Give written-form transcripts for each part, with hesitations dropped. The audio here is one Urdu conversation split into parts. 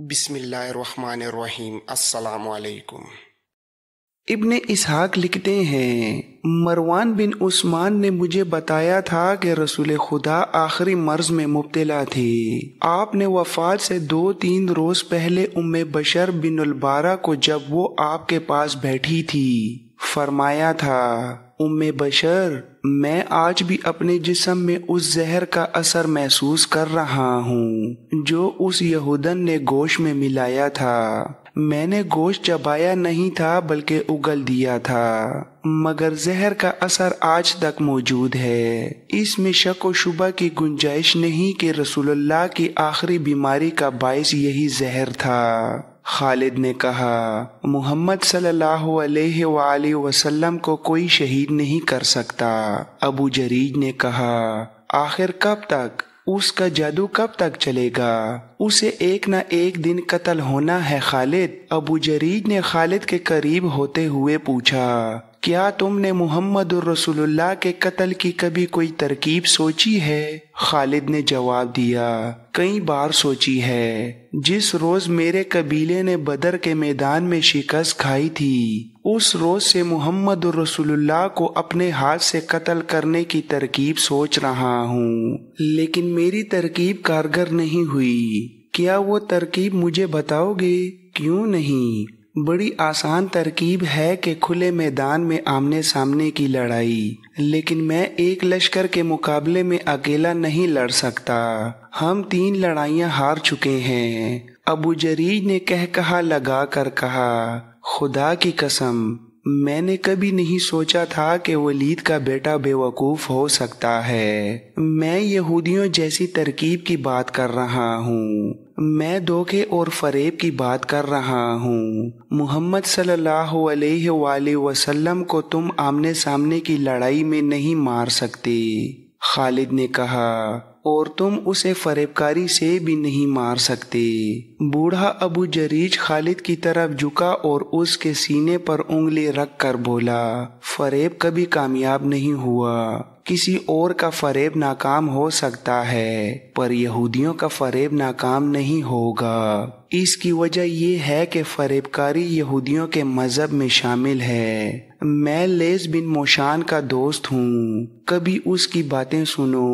بسم اللہ الرحمن الرحیم۔ السلام علیکم۔ ابن اسحاق لکھتے ہیں مروان بن عثمان نے مجھے بتایا تھا کہ رسول خدا آخری مرض میں مبتلا تھے۔ آپ نے وفات سے 2-3 روز پہلے ام بشر بن البارہ کو جب وہ آپ کے پاس بیٹھی تھی فرمایا تھا، ام بشر، میں آج بھی اپنے جسم میں اس زہر کا اثر محسوس کر رہا ہوں جو اس یہودن نے گوشت میں ملایا تھا۔ میں نے گوشت چبایا نہیں تھا بلکہ اگل دیا تھا، مگر زہر کا اثر آج تک موجود ہے۔ اس میں شک و شبہ کی گنجائش نہیں کہ رسول اللہ کی آخری بیماری کا باعث یہی زہر تھا۔ خالد نے کہا، محمد صلی اللہ علیہ وآلہ وسلم کو کوئی شہید نہیں کر سکتا۔ ابو جریج نے کہا، آخر کب تک؟ اس کا جادو کب تک چلے گا؟ اسے ایک نہ ایک دن قتل ہونا ہے خالد۔ ابو جریج نے خالد کے قریب ہوتے ہوئے پوچھا، کیا تم نے محمد رسول اللہ کے قتل کی کبھی کوئی ترکیب سوچی ہے؟ خالد نے جواب دیا، کئی بار سوچی ہے۔ جس روز میرے قبیلے نے بدر کے میدان میں شکست کھائی تھی، اس روز سے محمد رسول اللہ کو اپنے ہاتھ سے قتل کرنے کی ترکیب سوچ رہا ہوں، لیکن میری ترکیب کارگر نہیں ہوئی۔ کیا وہ ترکیب مجھے بتاؤ گے؟ کیوں نہیں؟ بڑی آسان ترکیب ہے کہ کھلے میدان میں آمنے سامنے کی لڑائی، لیکن میں ایک لشکر کے مقابلے میں اکیلا نہیں لڑ سکتا۔ ہم 3 لڑائیاں ہار چکے ہیں۔ ابو جریج نے کہا لگا کر کہا، خدا کی قسم، میں نے کبھی نہیں سوچا تھا کہ ولید کا بیٹا بے وقوف ہو سکتا ہے۔ میں یہودیوں جیسی ترکیب کی بات کر رہا ہوں، میں دھوکے اور فریب کی بات کر رہا ہوں۔ محمد صلی اللہ علیہ وآلہ وسلم کو تم آمنے سامنے کی لڑائی میں نہیں مار سکتے۔ خالد نے کہا، اور تم اسے فریب کاری سے بھی نہیں مار سکتے۔ بوڑھا ابو جریج خالد کی طرف جھکا اور اس کے سینے پر انگلی رکھ کر بولا، فریب کبھی کامیاب نہیں ہوا۔ کسی اور کا فریب ناکام ہو سکتا ہے پر یہودیوں کا فریب ناکام نہیں ہوگا۔ اس کی وجہ یہ ہے کہ فریب کاری یہودیوں کے مذہب میں شامل ہے۔ میں لیث بن موشان کا دوست ہوں، کبھی اس کی باتیں سنو۔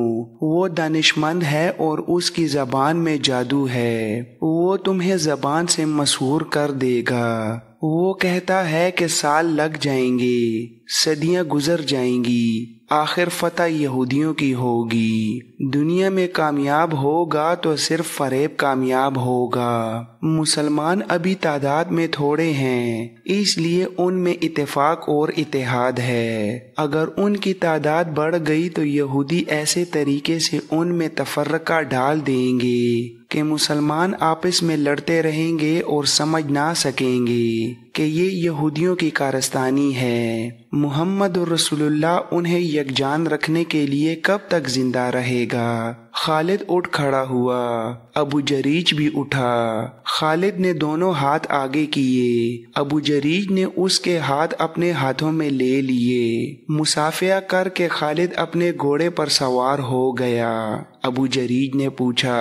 وہ دانشمند ہے اور اس کی زبان میں جادو ہے، وہ تمہیں زبان سے مسحور کر دے گا۔ وہ کہتا ہے کہ سال لگ جائیں گے، صدیاں گزر جائیں گی، آخر فتح یہودیوں کی ہوگی۔ دنیا میں کامیاب ہوگا تو صرف فریب کامیاب ہوگا۔ مسلمان ابھی تعداد میں تھوڑے ہیں، اس لیے ان میں اتفاق اور اتحاد ہے۔ اگر ان کی تعداد بڑھ گئی تو یہودی ایسے طریقے سے ان میں تفرقہ ڈال دیں گے کہ مسلمان آپس میں لڑتے رہیں گے اور سمجھ نہ سکیں گے کہ یہ یہودیوں کی کارستانی ہے۔ محمد رسول اللہ انہیں یکجان رکھنے کے لیے کب تک زندہ رہے گا؟ خالد اٹھ کھڑا ہوا، ابو جریج بھی اٹھا۔ خالد نے دونوں ہاتھ آگے کیے، ابو جریج نے اس کے ہاتھ اپنے ہاتھوں میں لے لیے۔ مصافحہ کر کے خالد اپنے گھوڑے پر سوار ہو گیا۔ ابو جریج نے پوچھا،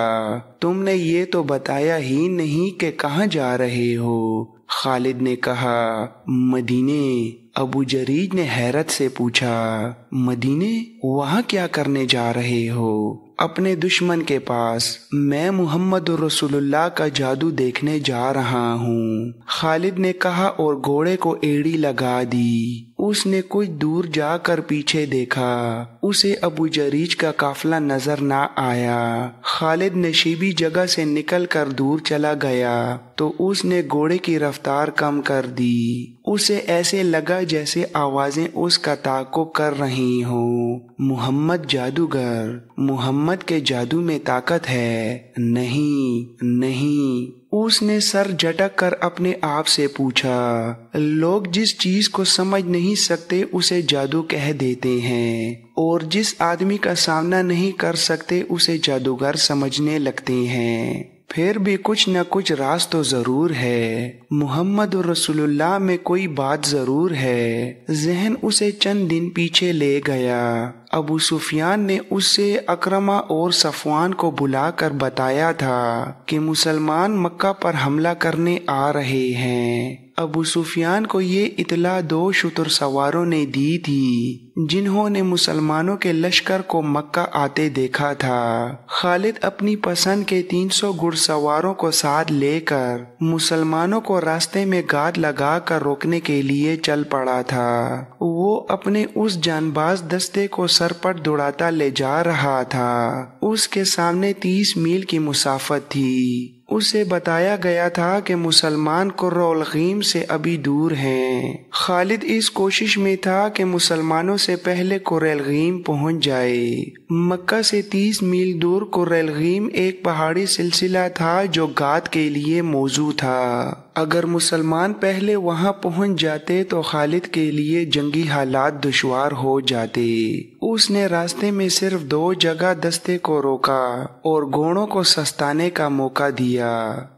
تم نے یہ تو بتایا ہی نہیں کہ کہاں جا رہے ہو؟ خالد نے کہا، مدینے۔ ابو جریج نے حیرت سے پوچھا، مدینے؟ وہاں کیا کرنے جا رہے ہو؟ اپنے دشمن کے پاس۔ میں محمد رسول اللہ کا جادو دیکھنے جا رہا ہوں، خالد نے کہا اور گھوڑے کو ایڑی لگا دی۔ اس نے کچھ دور جا کر پیچھے دیکھا، اسے ابو جریج کا قافلہ نظر نہ آیا۔ خالد نشیبی جگہ سے نکل کر دور چلا گیا تو اس نے گھوڑے کی رفتار کم کر دی۔ اسے ایسے لگا جیسے آوازیں اس کا تعاقب کر رہی ہوں۔ محمد جادوگر، محمد کے جادو میں طاقت ہے۔ نہیں نہیں، اس نے سر جھٹک کر اپنے آپ سے پوچھا، لوگ جس چیز کو سمجھ نہیں سکتے اسے جادو کہہ دیتے ہیں، اور جس آدمی کا سامنا نہیں کر سکتے اسے جادوگر سمجھنے لگتے ہیں۔ پھر بھی کچھ نہ کچھ راز تو ضرور ہے۔ محمد رسول اللہ میں کوئی بات ضرور ہے۔ ذہن اسے چند دن پیچھے لے گیا۔ ابو سفیان نے اس سے اکرمہ اور صفوان کو بلا کر بتایا تھا کہ مسلمان مکہ پر حملہ کرنے آ رہے ہیں۔ ابو سفیان کو یہ اطلاع 2 شتر سواروں نے دی تھی جنہوں نے مسلمانوں کے لشکر کو مکہ آتے دیکھا تھا۔ خالد اپنی پسند کے 300 گھڑ سواروں کو ساتھ لے کر مسلمانوں کو راستے میں گاد لگا کر روکنے کے لیے چل پڑا تھا۔ وہ اپنے اس جانباز دستے کو سر پر دوڑاتا لے جا رہا تھا۔ اس کے سامنے 30 میل کی مسافت تھی۔ اسے بتایا گیا تھا کہ مسلمان قرۃ سے ابھی دور ہیں۔ خالد اس کوشش میں تھا کہ مسلمانوں سے پہلے قرۃ پہنچ جائے۔ مکہ سے 30 میل دور قرۃ ایک پہاڑی سلسلہ تھا جو گاد کے لیے موزوں تھا۔ اگر مسلمان پہلے وہاں پہنچ جاتے تو خالد کے لیے جنگی حالات دشوار ہو جاتے۔ اس نے راستے میں صرف 2 جگہ دستے کو روکا اور گھوڑوں کو سستانے کا موقع دیا۔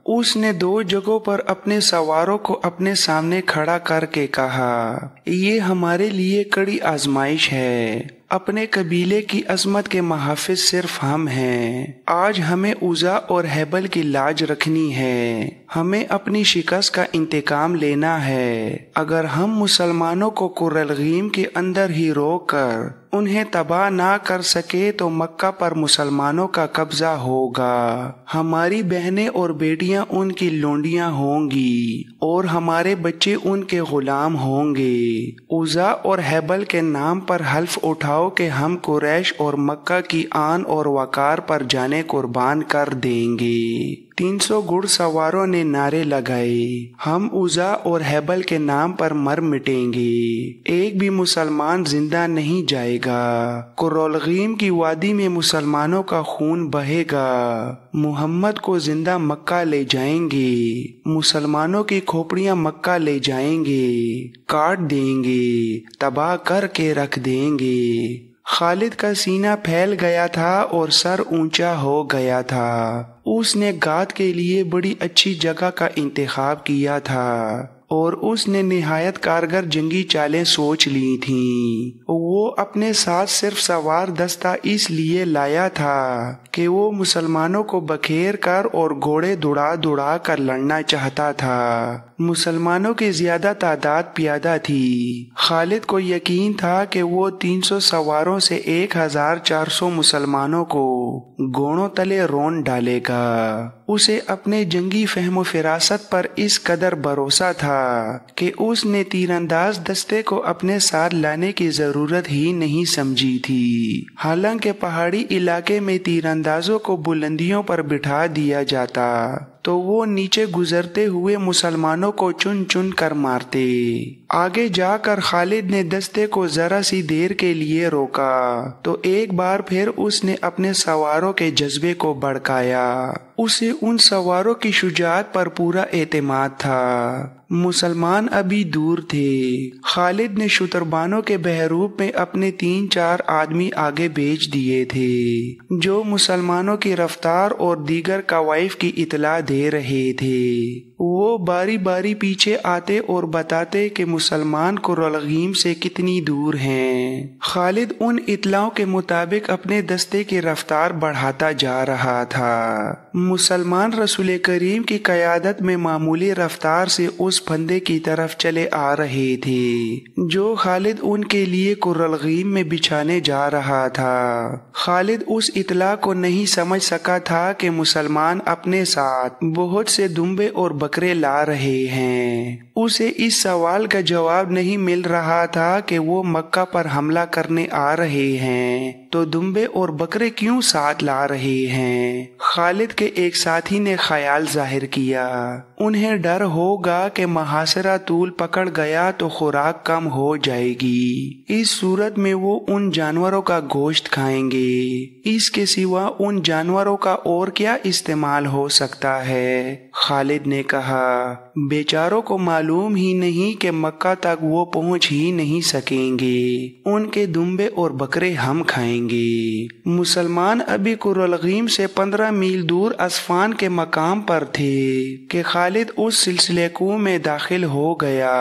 اس نے 2 جگہوں پر اپنے سواروں کو اپنے سامنے کھڑا کر کے کہا، یہ ہمارے لیے کڑی آزمائش ہے۔ اپنے قبیلے کی عظمت کے محافظ صرف ہم ہیں۔ آج ہمیں عزا اور ہیبل کی لاج رکھنی ہے۔ ہمیں اپنی شکست کا انتقام لینا ہے۔ اگر ہم مسلمانوں کو قرۃ کے اندر ہی روک کر انہیں تباہ نہ کر سکے تو مکہ پر مسلمانوں کا قبضہ ہوگا۔ ہماری بہنیں اور بیٹیاں ان کی لونڈیاں ہوں گی اور ہمارے بچے ان کے غلام ہوں گے۔ عزا اور ہیبل کے نام پر حلف اٹھاؤ کہ ہم قریش اور مکہ کی آن اور وقار پر جانے قربان کر دیں گے۔ 300 گھڑ سواروں نے نعرے لگائے، ہم عزا اور ہیبل کے نام پر مر مٹیں گے، ایک بھی مسلمان زندہ نہیں جائے گا۔ قرۃ کی وادی میں مسلمانوں کا خون بہے گا۔ محمد کو زندہ مکہ لے جائیں گے، مسلمانوں کی کھوپڑیاں مکہ لے جائیں گے، کاٹ دیں گے، تباہ کر کے رکھ دیں گے۔ خالد کا سینہ پھیل گیا تھا اور سر اونچا ہو گیا تھا۔ اس نے گاد کے لیے بڑی اچھی جگہ کا انتخاب کیا تھا اور اس نے نہایت کارگر جنگی چالیں سوچ لی تھیں۔ وہ اپنے ساتھ صرف سوار دستہ اس لیے لایا تھا کہ وہ مسلمانوں کو بکھیر کر اور گھوڑے دوڑا کر لڑنا چاہتا تھا۔ مسلمانوں کی زیادہ تعداد پیادہ تھی۔ خالد کو یقین تھا کہ وہ 300 سواروں سے 1400 مسلمانوں کو گھوڑوں تلے رون ڈالے گا۔ اسے اپنے جنگی فہم و فراست پر اس قدر بھروسہ تھا کہ اس نے تیر انداز دستے کو اپنے ساتھ لانے کی ضرورت ہی نہیں سمجھی تھی۔ حالانکہ پہاڑی علاقے میں تیر اندازوں کو بلندیوں پر بٹھا دیا جاتا تو وہ نیچے گزرتے ہوئے مسلمانوں کو چن چن کر مارتے۔ آگے جا کر خالد نے دستے کو ذرا سی دیر کے لیے روکا تو ایک بار پھر اس نے اپنے سواروں کے جذبے کو بھڑکایا۔ اسے ان سواروں کی شجاعت پر پورا اعتماد تھا۔ مسلمان ابھی دور تھے۔ خالد نے شتربانوں کے بحروب میں اپنے 3-4 آدمی آگے بھیج دیے تھے جو مسلمانوں کی رفتار اور دیگر کوائف کی اطلاع دے رہے تھے۔ وہ باری باری پیچھے آتے اور بتاتے کہ مسلمان قرۃ سے کتنی دور ہیں۔ خالد ان اطلاعوں کے مطابق اپنے دستے کی رفتار بڑھاتا جا رہا تھا۔ مسلمان رسول کریم کی قیادت میں معمولی رفتار سے اس پھندے کی طرف چلے آ رہے تھے جو خالد ان کے لیے قرۃ میں بچھانے جا رہا تھا۔ خالد اس اطلاع کو نہیں سمجھ سکا تھا کہ مسلمان اپنے ساتھ بہت سے دمبے اور بکرے لا رہے ہیں۔ اسے اس سوال کا جواب نہیں مل رہا تھا کہ وہ مکہ پر حملہ کرنے آ رہے ہیں تو دمبے اور بکرے کیوں ساتھ لا رہے ہیں۔ خالد کے ایک ساتھی نے خیال ظاہر کیا، انہیں ڈر ہوگا کہ محاصرہ طول پکڑ گیا تو خوراک کم ہو جائے گی، اس صورت میں وہ ان جانوروں کا گوشت کھائیں گے۔ اس کے سوا ان جانوروں کا اور کیا استعمال ہو سکتا ہے؟ خالد نے کہا، بیچاروں کو معلوم ہی نہیں کہ مکہ تک وہ پہنچ ہی نہیں سکیں گے، ان کے دمبے اور بکرے ہم کھائیں گے۔ مسلمان ابھی قرۃ سے 15 میل دور اسفان کے مقام پر تھے کہ خالد اس سلسلے کو میں داخل ہو گیا۔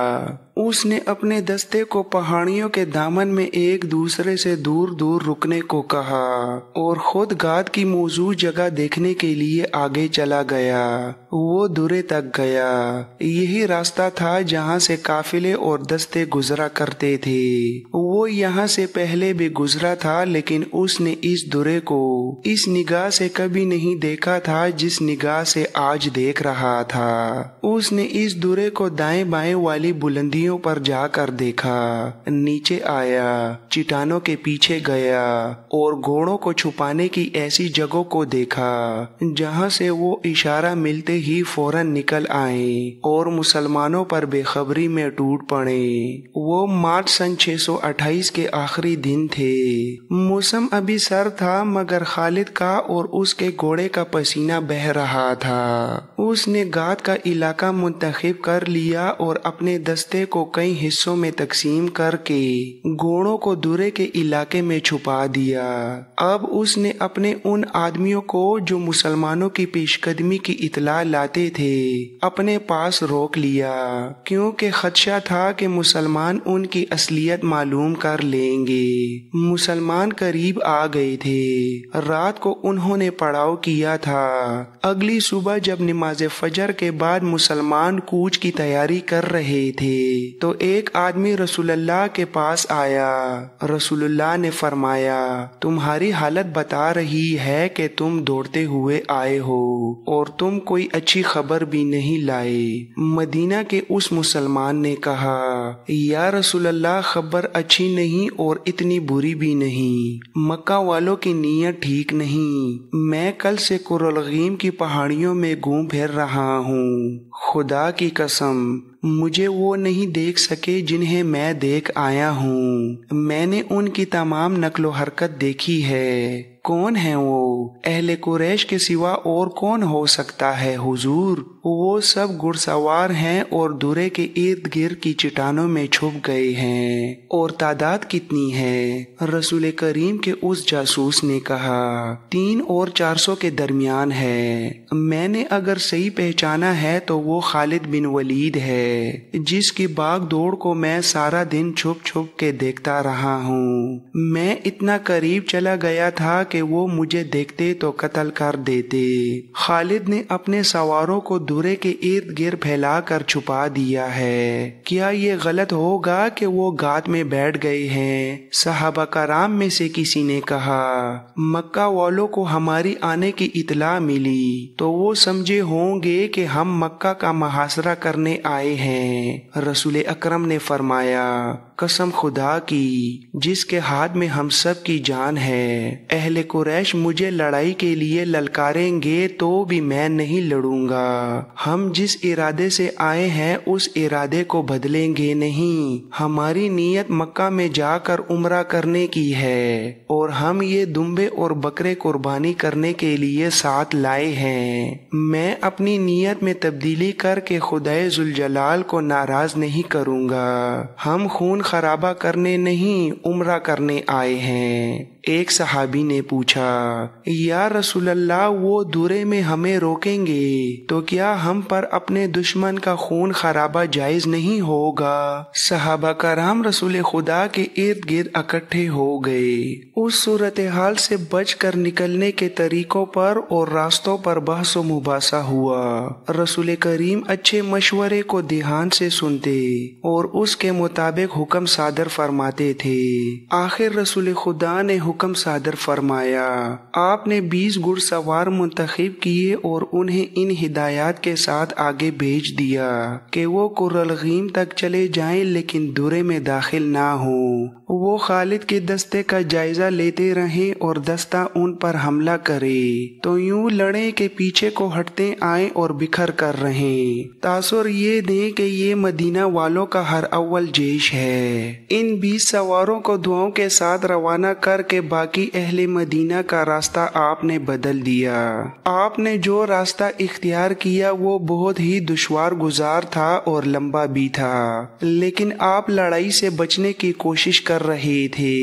اس نے اپنے دستے کو پہاڑیوں کے دامن میں ایک دوسرے سے دور دور رکنے کو کہا اور خود گاد کی موزوں جگہ دیکھنے کے لیے آگے چلا گیا۔ وہ درے تک گیا۔ یہی راستہ تھا جہاں سے قافلے اور دستے گزرا کرتے تھے۔ وہ یہاں سے پہلے بھی گزرا تھا، لیکن اس نے اس درے کو اس نگاہ سے کبھی نہیں دیکھا تھا جس نگاہ سے آج دیکھ رہا تھا۔ اس نے اس درے کو دائیں بائیں والی بلندیوں پر جا کر دیکھا، نیچے آیا، چٹانوں کے پیچھے گیا اور گھوڑوں کو چھپانے کی ایسی جگہوں کو دیکھا جہاں سے وہ اشارہ ملتے ہی فوراً نکل آئیں اور مسلمانوں پر بے خبری میں ٹوٹ پڑے۔ وہ مارچ سن 628 کے آخری دن تھے۔ موسم ابھی سرد تھا، مگر خالد کا اور اس کے گھوڑے کا پسینہ بہہ رہا تھا۔ اس نے گاد کا علاقہ منتخب کر لیا اور اپنے دستے کو کئی حصوں میں تقسیم کر کے گھوڑوں کو درے کے علاقے میں چھپا دیا۔ اب اس نے اپنے ان آدمیوں کو جو مسلمانوں کی پیش قدمی کی اطلاع لاتے تھے اپنے پاس روک لیا، کیونکہ خدشہ تھا کہ مسلمان ان کی اصلیت معلوم کر لیں گے۔ مسلمان قریب آ گئے تھے۔ رات کو انہوں نے پڑاؤ کیا تھا۔ اگلی صبح جب نماز فجر کے بعد مسلمان کوچ کی تیاری کر رہے تھے تو ایک آدمی رسول اللہ کے پاس آیا۔ رسول اللہ نے فرمایا، تمہاری حالت بتا رہی ہے کہ تم دوڑتے ہوئے آئے ہو اور تم کوئی اچھی خبر بھی نہیں لائے۔ مدینہ کے اس مسلمان نے کہا، یا رسول اللہ، خبر اچھی نہیں اور اتنی بری بھی نہیں۔ مکہ والوں کی نیت ٹھیک نہیں۔ میں کل سے قرالغیم کی پہاڑیوں میں گھوم پھر رہا ہوں۔ خدا کی قسم مجھے وہ نہیں دیکھ سکے جنہیں میں دیکھ آیا ہوں۔ میں نے ان کی تمام نقل و حرکت دیکھی ہے۔ کون ہیں وہ؟ اہل قریش کے سوا اور کون ہو سکتا ہے حضور؟ وہ سب گھڑ سوار ہیں اور درے کے ارد گرد کی چٹانوں میں چھپ گئے ہیں۔ اور تعداد کتنی ہے؟ رسول کریم کے اس جاسوس نے کہا، 300 اور 400 کے درمیان ہے۔ میں نے اگر صحیح پہچانا ہے تو وہ خالد بن ولید ہے، جس کی باغ دوڑ کو میں سارا دن چھپ چھپ کے دیکھتا رہا ہوں۔ میں اتنا قریب چلا گیا تھا کہ وہ مجھے دیکھتے تو قتل کر دیتے۔ خالد نے اپنے سواروں کو درے کے ارد گرد پھیلا کر چھپا دیا ہے۔ کیا یہ غلط ہوگا کہ وہ گات میں بیٹھ گئے ہیں؟ صحابہ کرام میں سے کسی نے کہا، مکہ والوں کو ہماری آنے کی اطلاع ملی تو وہ سمجھے ہوں گے کہ ہم مکہ کا محاصرہ کرنے آئے ہیں۔ رسول اکرم نے فرمایا، قسم خدا کی جس کے ہاتھ میں ہم سب کی جان ہے، اہل قریش مجھے لڑائی کے لیے للکاریں گے تو بھی میں نہیں لڑوں گا۔ ہم جس ارادے سے آئے ہیں اس ارادے کو بدلیں گے نہیں۔ ہماری نیت مکہ میں جا کر عمرہ کرنے کی ہے اور ہم یہ دمبے اور بکرے قربانی کرنے کے لیے ساتھ لائے ہیں۔ میں اپنی نیت میں تبدیلی کر کے خدائے ذوالجلال کو ناراض نہیں کروں گا۔ ہم خون خرابہ کرنے نہیں، عمرہ کرنے آئے ہیں۔ ایک صحابی نے پوچھا، یا رسول اللہ، وہ درے میں ہمیں روکیں گے تو کیا ہم پر اپنے دشمن کا خون خرابہ جائز نہیں ہوگا؟ صحابہ کرام رسول خدا کے ارد گرد اکٹھے ہو گئے۔ اس صورتحال سے بچ کر نکلنے کے طریقوں پر اور راستوں پر بحث و مباحثہ ہوا۔ رسول کریم اچھے مشورے کو دھیان سے سنتے اور اس کے مطابق حکم صادر فرماتے تھے۔ آخر رسول خدا نے حکم صادر فرمایا۔ آپ نے 20 گھڑ سوار منتخب کیے اور انہیں ان ہدایات کے ساتھ آگے بھیج دیا کہ وہ قرالغیم تک چلے جائیں لیکن درے میں داخل نہ ہوں۔ وہ خالد کے دستے کا جائزہ لیتے رہیں اور دستہ ان پر حملہ کرے تو یوں لڑیں کہ پیچھے کو ہٹتے آئیں اور بکھر کر رہیں۔ تاثر یہ دیں کہ یہ مدینہ والوں کا ہر اول جیش ہے۔ ان 20 سواروں کو دعاؤں کے ساتھ روانہ کر کے باقی اہل مدینہ کا راستہ آپ نے بدل دیا۔ آپ نے جو راستہ اختیار کیا وہ بہت ہی دشوار گزار تھا اور لمبا بھی تھا، لیکن آپ لڑائی سے بچنے کی کوشش کر رہے تھے۔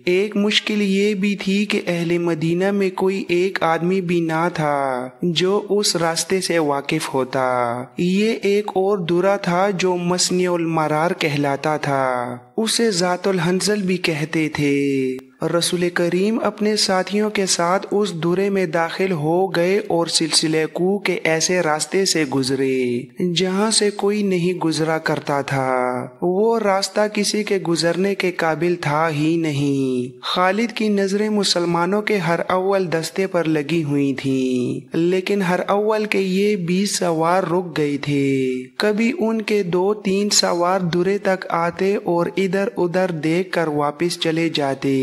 ایک مشکل یہ بھی تھی کہ اہل مدینہ میں کوئی ایک آدمی بھی نہ تھا جو اس راستے سے واقف ہوتا۔ یہ ایک اور درہ تھا جو مصنع المرار کہلاتا تھا، اسے ذات الحنظل بھی کہتے تھے۔ رسول کریم اپنے ساتھیوں کے ساتھ اس درے میں داخل ہو گئے اور سلسلہ کوہ کے ایسے راستے سے گزرے جہاں سے کوئی نہیں گزرا کرتا تھا۔ وہ راستہ کسی کے گزرنے کے قابل تھا ہی نہیں۔ خالد کی نظریں مسلمانوں کے ہر اول دستے پر لگی ہوئی تھیں، لیکن ہر اول کے یہ 20 سوار رک گئے تھے۔ کبھی ان کے 2-3 سوار درے تک آتے اور ادھر ادھر دیکھ کر واپس چلے جاتے۔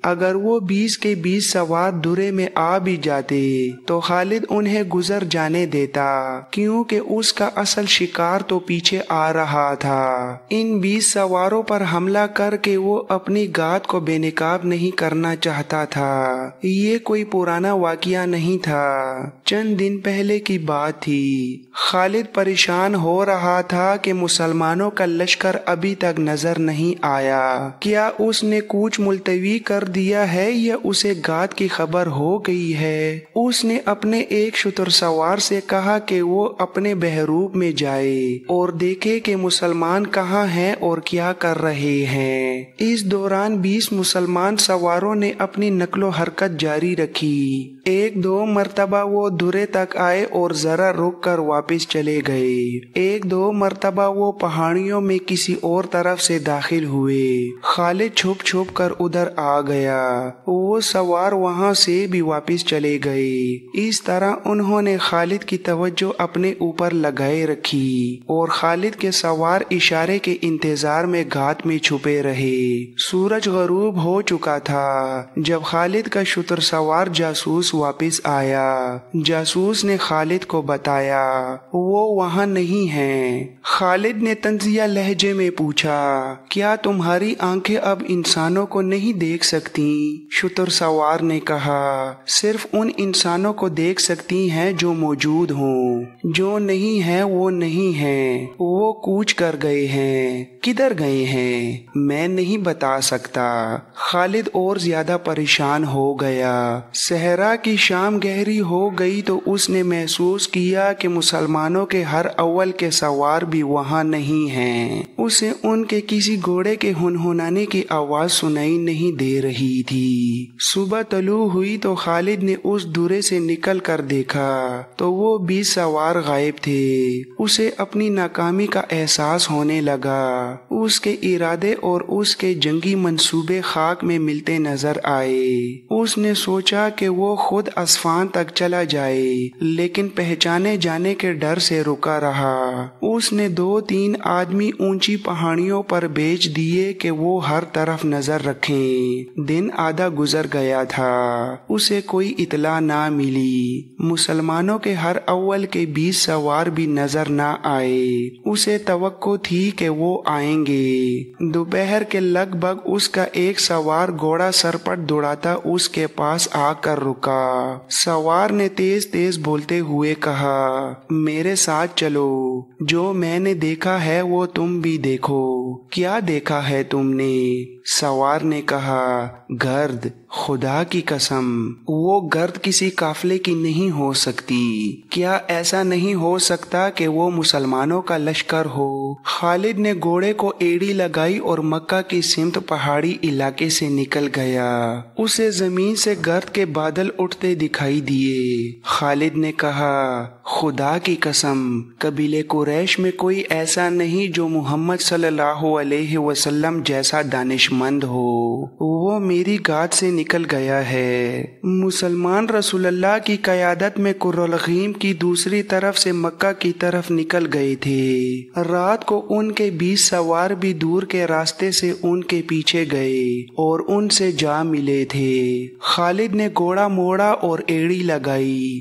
اگر وہ 20 کے 20 سوار درے میں آ بھی جاتے تو خالد انہیں گزر جانے دیتا، کیونکہ اس کا اصل شکار تو پیچھے آ رہا تھا۔ ان 20 سواروں پر حملہ کر کے وہ اپنی گات کو بے نقاب نہیں کرنا چاہتا تھا۔ یہ کوئی پرانا واقعہ نہیں تھا، چند دن پہلے کی بات تھی۔ خالد پریشان ہو رہا تھا کہ مسلمانوں کا لشکر ابھی تک نظر نہیں آیا۔ کیا اس نے کوچ ملتوی کر دیا ہے یا اسے گات کی خبر ہو گئی ہے؟ اس نے اپنے ایک شتر سوار سے کہا کہ وہ اپنے بحروب میں جائے اور دیکھے کہ مسلمان کہاں ہیں اور کیا کر رہے ہیں۔ اس دوران 20 مسلمان سواروں نے اپنی نقل و حرکت جاری رکھی۔ 1-2 مرتبہ وہ درے تک آئے اور ذرا رک کر واپس چلے گئے۔ 1-2 مرتبہ وہ پہاڑیوں میں کسی اور طرف سے داخل ہوئے۔ خالد چھپ چھپ کر ادھر آ گیا، وہ سوار وہاں سے بھی واپس چلے گئے۔ اس طرح انہوں نے خالد کی توجہ اپنے اوپر لگائے رکھی اور خالد کے سوار اشارے کے انتظار میں گھات میں چھپے رہے۔ سورج غروب ہو چکا تھا جب خالد کا شتر سوار جاسوس واپس آیا۔ جاسوس نے خالد کو بتایا وہ وہاں نہیں ہیں۔ خالد نے طنزیہ لہجے میں پوچھا، کیا تمہاری آنکھیں اب انسانوں کو نہیں دیکھ سکتی؟ شتر سوار نے کہا، صرف ان انسانوں کو دیکھ سکتی ہیں جو موجود ہوں، جو نہیں ہیں وہ نہیں ہیں، وہ کوچ کر گئے ہیں۔ کدھر گئے ہیں میں نہیں بتا سکتا۔ خالد اور زیادہ پریشان ہو گیا۔ صحرا کی شام گہری ہو گئی تو اس نے محسوس کیا کہ مسلمانوں کے ہر اول کے سوار بھی وہاں نہیں ہیں۔ اسے ان کے کسی گھوڑے کے ہنہنانے کی آواز سنائی نہیں دے رہی تھی۔ صبح طلوع ہوئی تو خالد نے اس درے سے نکل کر دیکھا تو وہ 20 سوار غائب تھے۔ اسے اپنی ناکامی کا احساس ہونے لگا۔ اس کے ارادے اور اس کے جنگی منصوبے خاک میں ملتے نظر آئے۔ اس نے سوچا کہ وہ خود اصفہان تک چلا جائے، لیکن پہچانے جانے کے ڈر سے رکا رہا۔ اس نے 2-3 آدمی اونچی پہاڑیوں پر بھیج دیے کہ وہ ہر طرف نظر رکھیں۔ دن آدھا گزر گیا تھا، اسے کوئی اطلاع نہ ملی۔ مسلمانوں کے ہر اول کے 20 سوار بھی نظر نہ آئے۔ اسے توقع تھی کہ وہ آئیں گے۔ دوپہر کے لگ بھگ اس کا ایک سوار گھوڑا سرپٹ دوڑاتا اس کے پاس آ کر رکا۔ سوار نے تیز تیز بولتے ہوئے کہا، میرے ساتھ چلو، جو میں نے دیکھا ہے وہ تم بھی دیکھو۔ کیا دیکھا ہے تم نے؟ سوار نے کہا، گرد، خدا کی قسم وہ گرد کسی قافلے کی نہیں ہو سکتی۔ کیا ایسا نہیں ہو سکتا کہ وہ مسلمانوں کا لشکر ہو؟ خالد نے گھوڑے کو ایڑی لگائی اور مکہ کی سمت پہاڑی علاقے سے نکل گیا۔ اسے زمین سے گرد کے بادل اٹھتے دکھائی دیے۔ خالد نے کہا، خدا کی قسم قبیلے قریش میں کوئی ایسا نہیں جو محمد صلی اللہ علیہ وسلم جیسا دانش مند ہو۔ وہ میری گات سے نکل گیا ہے۔ مسلمان رسول اللہ کی قیادت میں قرالغیم کی دوسری طرف سے مکہ کی طرف نکل گئے تھے۔ رات کو ان کے 20 سوار بھی دور کے راستے سے ان کے پیچھے گئے اور ان سے جا ملے تھے۔ خالد نے گھوڑا موڑا اور ایڑی لگائی۔